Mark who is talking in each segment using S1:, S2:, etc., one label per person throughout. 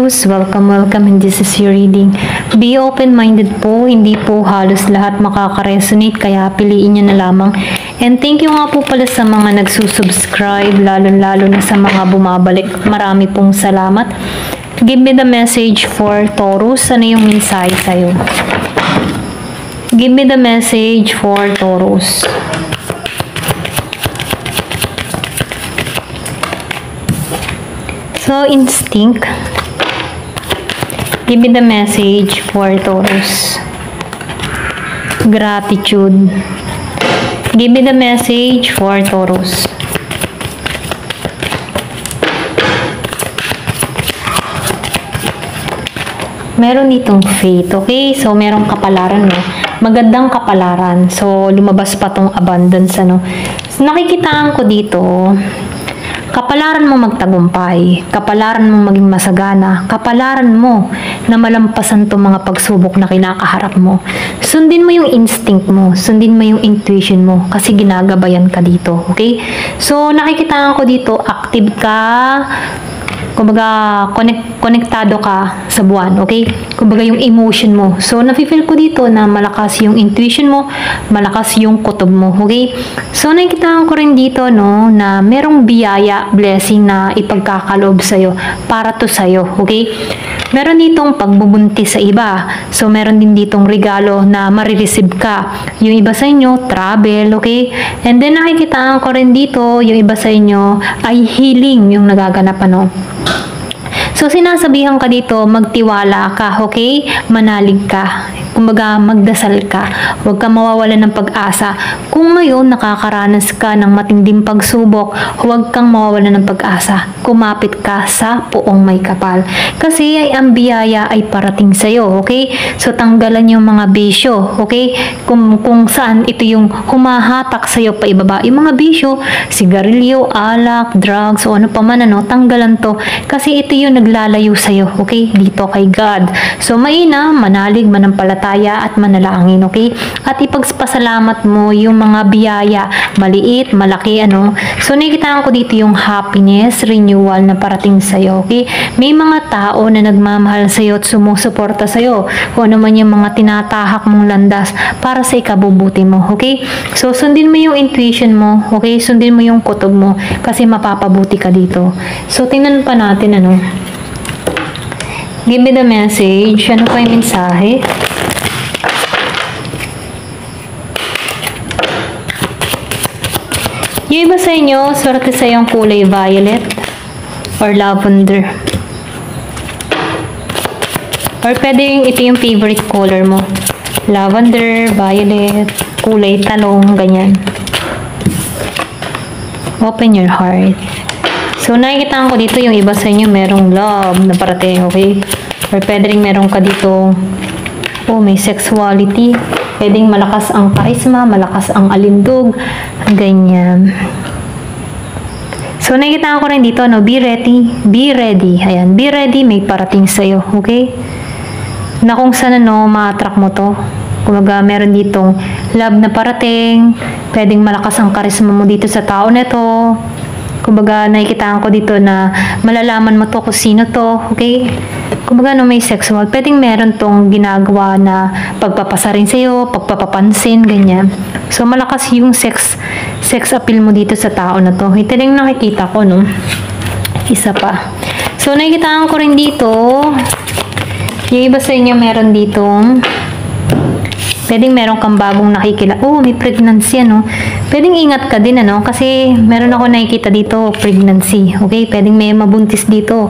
S1: Taurus, welcome and this is your reading. Be open-minded po, hindi po halos lahat makaka-resonate kaya piliin nyo na lamang. And thank you nga po pala sa mga nagsusubscribe, lalo na sa mga bumabalik. Marami pong salamat. Give me the message for Taurus. Ano yung mensahe sa'yo? Give me the message for Taurus. So, instinct. Give me the message for Taurus. Gratitude. Give me the message for Taurus. Meron ditong faith, okay? So, merong kapalaran, no? Magandang kapalaran. So, lumabas pa tong abundance, ano? So, nakikitaan ko dito, kapalaran mo magtagumpay, kapalaran mo maging masagana, kapalaran mo na malampasan itong mga pagsubok na kinakaharap mo. Sundin mo yung instinct mo, sundin mo yung intuition mo kasi ginagabayan ka dito, okay? So, nakikitaan ko dito, active ka, kumbaga, konektado ka sa buwan, okay? Kumbaga, yung emotion mo. So, nafe-feel ko dito na malakas yung intuition mo, malakas yung kutob mo, okay? So, nakikitaan ko rin dito, no, na merong biyaya, blessing na ipagkakaloob sa'yo, para to sa'yo, okay? Meron ditong pagbubuntis sa iba. So, meron din ditong regalo na marireceive ka. Yung iba sa inyo, travel, okay? And then, nakikitaan ko rin dito, yung iba sa inyo ay healing yung nagaganap, ano? So, sinasabihan ka dito, magtiwala ka, okay? Manalig ka. Kumbaga, magdasal ka. Huwag ka mawawalan ng pag-asa. Kung ngayon nakakaranas ka ng matinding pagsubok, huwag kang mawawalan ng pag-asa. Kumapit ka sa puong may kapal. Kasi ay ang biyaya ay parating sa'yo, okay? So, tanggalan yung mga bisyo, okay? Kung saan ito yung humahatak sa'yo pa ibaba. Yung mga bisyo, sigarilyo, alak, drugs, o ano pa man, ano, tanggalan to. Kasi ito yung naglalayo sa'yo, okay? Dito kay God. So, maina, manalig, manampalataya, at manalangin, okay? At ipagpasalamat mo yung mga biyaya, maliit, malaki, ano. So, nakikitaan ko dito yung happiness, renewal na parating sa'yo, okay? May mga tao na nagmamahal sa'yo at sumusuporta sa'yo. Kung ano man yung mga tinatahak mong landas para sa ikabubuti mo, okay? So, sundin mo yung intuition mo, okay? Sundin mo yung kutob mo kasi mapapabuti ka dito. So, tingnan pa natin, ano. Give me the message. Ano pa yung mensahe? Yung iba sa inyo, swerte sa yung kulay violet or lavender. Or pwedeng ito yung favorite color mo. Lavender, violet, kulay talong, ganyan. Open your heart. So, nakikita ko dito yung iba sa inyo merong love na parating, okay? Or pwede rin meron ka dito, oh, may sexuality. Pwedeng malakas ang charisma, malakas ang alindog, ganyan. So, nakikita ko rin dito, no, be ready, be ready. Ayan, be ready, may parating sa'yo, okay? Na kung saan, no, ma-attract mo to. Kumaga, meron ditong love na parating, pwedeng malakas ang charisma mo dito sa tao na to. Kumbaga, nakikitaan ko dito na malalaman mo to kung sino to, okay? Kumbaga, no, may sexual. Pwedeng meron tong ginagawa na pagpapasa rin sa'yo, pagpapapansin, ganyan. So, malakas yung sex appeal mo dito sa tao na to. Ito lang nakikita ko, no? Isa pa. So, nakikitaan ko rin dito, yung iba sa inyo meron ditong pwedeng meron kang bagong nakikila. Oh, may pregnancy, ano. Pwedeng ingat ka din, ano. Kasi meron ako nakikita dito, pregnancy. Okay? Pwedeng may mabuntis dito.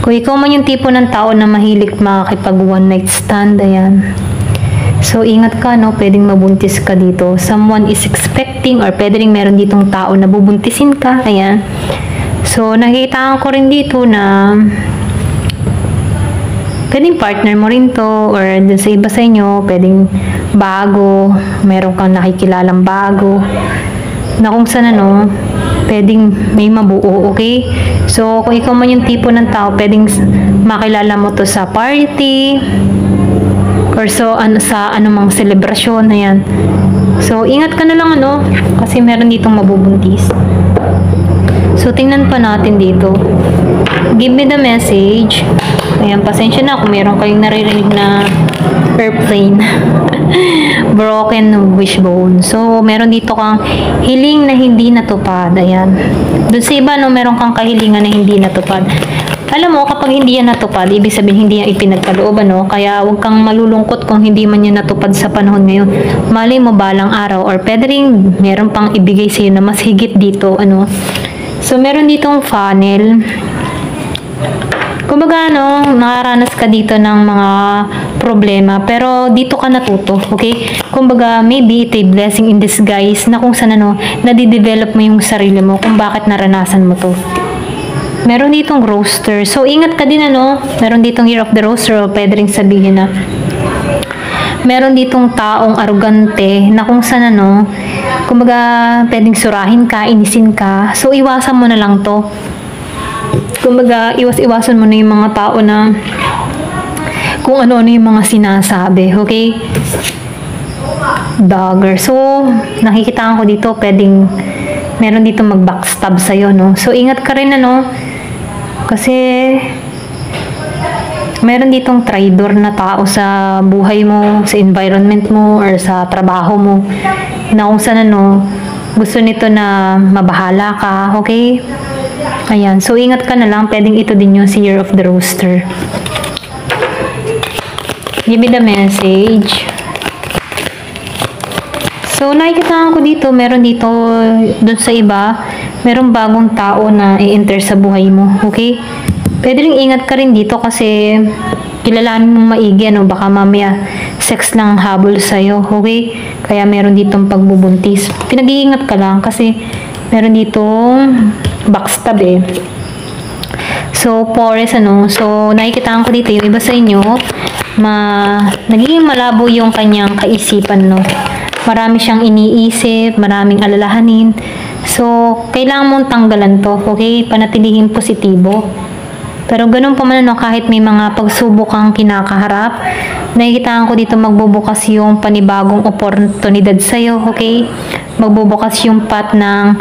S1: Kung ikaw man yung tipo ng tao na mahilig makakipag one night stand, ayan. So, ingat ka, no. Pwedeng mabuntis ka dito. Someone is expecting or pwede rin meron ditong tao na bubuntisin ka. Ayan. So, nakikita ko rin dito na pwedeng partner mo rin to or dun sa iba sa inyo, pwedeng bago, meron kang nakikilalang bago na kung saan, ano, pwedeng may mabuo, okay? So, kung ikaw man yung tipo ng tao, pwedeng makilala mo to sa party or so, sa anumang selebrasyon, ayan. So, ingat ka na lang, ano, kasi meron ditong mabubuntis. So, tingnan pa natin dito. Give me the message Ayan, pasensya na kung meron kayong naririnig na airplane. Broken wishbone. So, meron dito kang hiling na hindi natupad. Ayan. Doon sa iba, no, meron kang kahilingan na hindi natupad. Alam mo, kapag hindi yan natupad, ibig sabihin hindi yan ipinagkaloob, no? Kaya huwag kang malulungkot kung hindi man yan natupad sa panahon ngayon. Malay mo balang araw, or pwede rin meron pang ibigay sa'yo na mas higit dito, ano? So, meron ditong funnel. Kumbaga, no, nakaranas ka dito ng mga problema, pero dito ka natuto, okay? Kumbaga, maybe ito'y blessing in disguise na kung saan, ano, nadidevelop mo yung sarili mo kung bakit naranasan mo to. Meron ditong roaster. So, ingat ka din, ano, meron ditong year of the roaster, o pwede rin sabihin na meron ditong taong arugante na kung saan, ano, kumbaga, pwedeng surahin ka, inisin ka. So, iwasan mo na lang to. Kumbaga, iwasan mo na yung mga tao na kung ano-ano yung mga sinasabi, okay? Dagger. So, nakikita ko dito, pwedeng meron dito mag-backstab sa'yo, no? So, ingat ka rin, ano? Kasi, meron ditong traidor na tao sa buhay mo, sa environment mo, or sa trabaho mo, na kung saan, ano, gusto nito na mabahala ka, okay? Ayan. So, ingat ka na lang. Pwedeng ito din yung Year of the Rooster. Give me the message. So, nakikita ko dito, meron dito, doon sa iba, meron bagong tao na i-enter sa buhay mo. Okay? Pwede rin ingat ka rin dito kasi kilalanin mong maigi, ano, baka mamaya sex lang habol sa'yo. Okay? Kaya meron ditong pagbubuntis. Pinag-iingat ka lang kasi meron ditong backstab eh. So, pores, ano. So, nakikita ko dito yung iba sa inyo, nagiging malabo yung kanyang kaisipan, no. Marami siyang iniisip, maraming alalahanin. So, kailangan mong tanggalan to, okay? Panatilihin positibo. Pero ganun pa man, no, kahit may mga pagsubok kang kinakaharap, nakikita ko dito magbubukas yung panibagong oportunidad sa'yo, okay? Magbubukas yung path ng,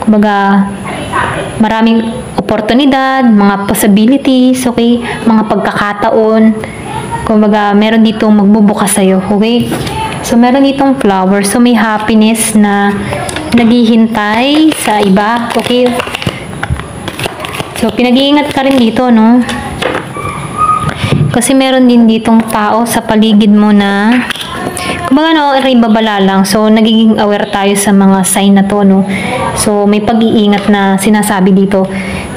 S1: kumbaga, maraming oportunidad, mga possibilities, okay? Mga pagkakataon. Kumbaga, meron dito magbubukas sa'yo, okay? So, meron ditong flower. So, may happiness na naghihintay sa iba, okay? So, pinag-iingat ka rin dito, no? Kasi meron din ditong tao sa paligid mo na kumbaga, no, ibabala lang. So, nagiging aware tayo sa mga sign na to, no? So, may pag-iingat na sinasabi dito.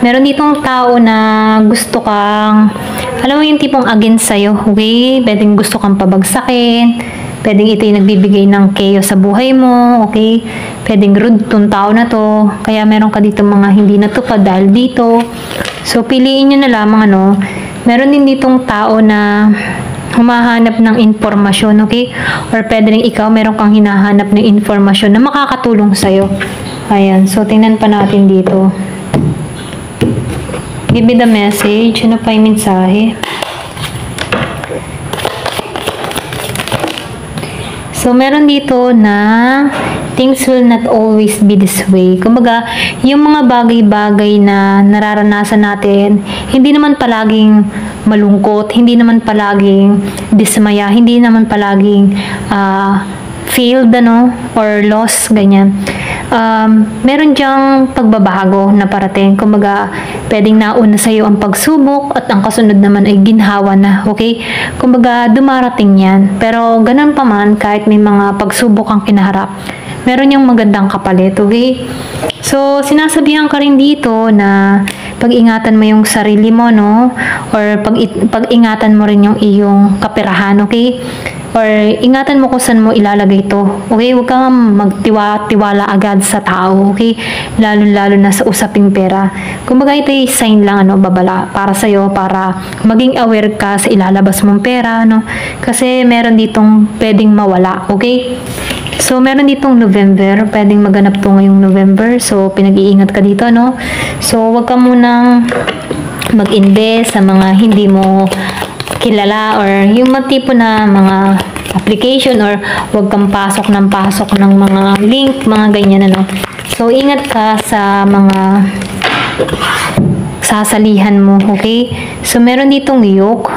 S1: Meron ditong tao na gusto kang, alam mo yung tipong against sa'yo, okay? Pwedeng gusto kang pabagsakin. Pwedeng ito yung nagbibigay ng chaos sa buhay mo, okay? Pwedeng rude tong tao na to. Kaya meron ka dito mga hindi natupad dahil dito. So, piliin nyo na lamang, ano. Meron din ditong tao na humahanap ng informasyon, okay? Or pwede rin ikaw, meron kang hinahanap ng informasyon na makakatulong sa'yo. Ayan. So, tingnan pa natin dito. Give me the message. Ano pa yung mensahe? So, meron dito na things will not always be this way. Kumbaga, yung mga bagay-bagay na nararanasan natin, hindi naman palaging malungkot, hindi naman palaging dismaya, hindi naman palaging failed, ano, or loss, ganyan. Meron diyang pagbabago na parating. Kumbaga, pwedeng nauna sa'yo ang pagsubok at ang kasunod naman ay ginhawa na, okay? Kumbaga, dumarating yan. Pero, ganun pa man, kahit may mga pagsubok ang kinaharap, meron yung magandang kapalit, okay? So, sinasabihan ka rin dito na pag-ingatan mo yung sarili mo, no? Or pag-ingatan mo rin yung iyong kaperahan, okay? Or ingatan mo kung saan mo ilalagay ito. Okay? Huwag kang magtiwala agad sa tao. Okay? Lalo-lalo na sa usaping pera. Kumbaga ito ay sign lang, ano, babala para sa'yo, para maging aware ka sa ilalabas mong pera, no? Kasi meron ditong pwedeng mawala. Okay? So, meron ditong November. Pwedeng maganap to ngayong November. So, pinag-iingat ka dito, no? So, huwag ka munang mag-invest sa mga hindi mo kilala or yung tipo na mga application or huwag kang pasok ng mga link, mga ganyan, ano. So, ingat ka sa mga sasalihan mo, okay? So, meron ditong yoke.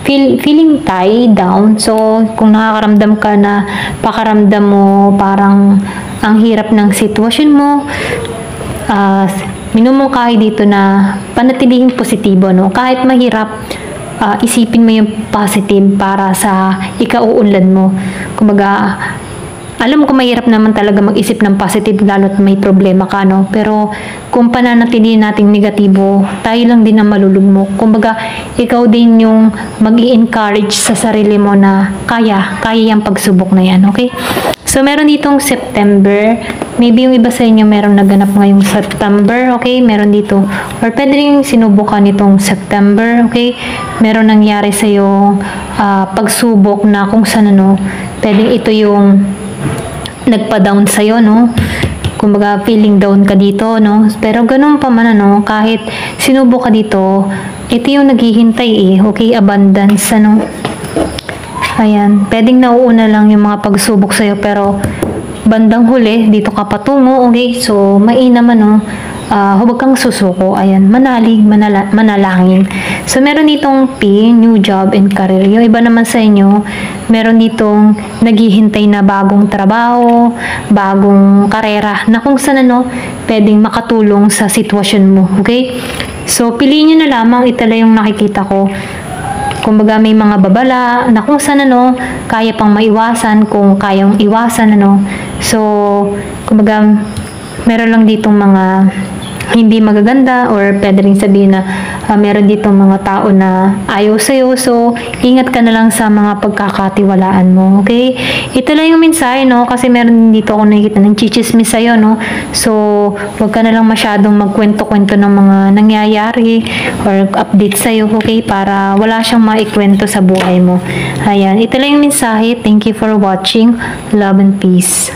S1: Feeling tie down. So, kung nakakaramdam ka na pakaramdam mo parang ang hirap ng sitwasyon mo, minumungkahi dito na panatilihing positibo, no? Kahit mahirap, isipin mo yung positive para sa ikauunlad mo. Kumbaga, alam ko mahirap naman talaga mag-isip ng positive lalo't may problema ka, no? Pero kung pananatilihin nating negatibo, tayo lang din ang malulugmok. Kumbaga, ikaw din yung mag-i-encourage sa sarili mo na kaya yung pagsubok na yan, okay? So, meron ditong September. Maybe yung iba sa inyo meron naganap ngayong September, okay? Meron dito. Or pwede rin sinubukan nitong September, okay? Meron nangyari sa'yo pagsubok na kung saan, pwedeng ito yung nagpa-down sa'yo, no? Kumbaga, feeling down ka dito, no? Pero ganun pa man, kahit sinubok ka dito, ito yung naghihintay, okay? Abundance, Ayan. Pwedeng nauuna lang yung mga pagsubok sa'yo, pero bandang huli, dito ka patungo, okay? So, mainam, huwag kang susuko. Ayan. Manalig, manalangin. So, meron ditong P, new job and career. Yung iba naman sa inyo, meron ditong naghihintay na bagong trabaho, bagong karera, na kung saan, pwedeng makatulong sa sitwasyon mo, okay? So, piliin nyo na lamang. Ito lang yung nakikita ko. Kumbaga, may mga babala na kung saan, kaya pang maiwasan, kung kayang iwasan, So, kumbaga, meron lang ditong mga hindi magaganda, or pwede rin sabihin na meron ditong mga tao na ayaw sa'yo. So, ingat ka na lang sa mga pagkakatiwalaan mo, okay? Ito lang yung mensahe, kasi meron dito ako nakikita ng chichismis sa'yo, So, wag ka na lang masyadong magkwento-kwento ng mga nangyayari or update sa'yo, okay? Para wala siyang maikwento sa buhay mo. Ayan, ito lang yung mensahe. Thank you for watching. Love and peace.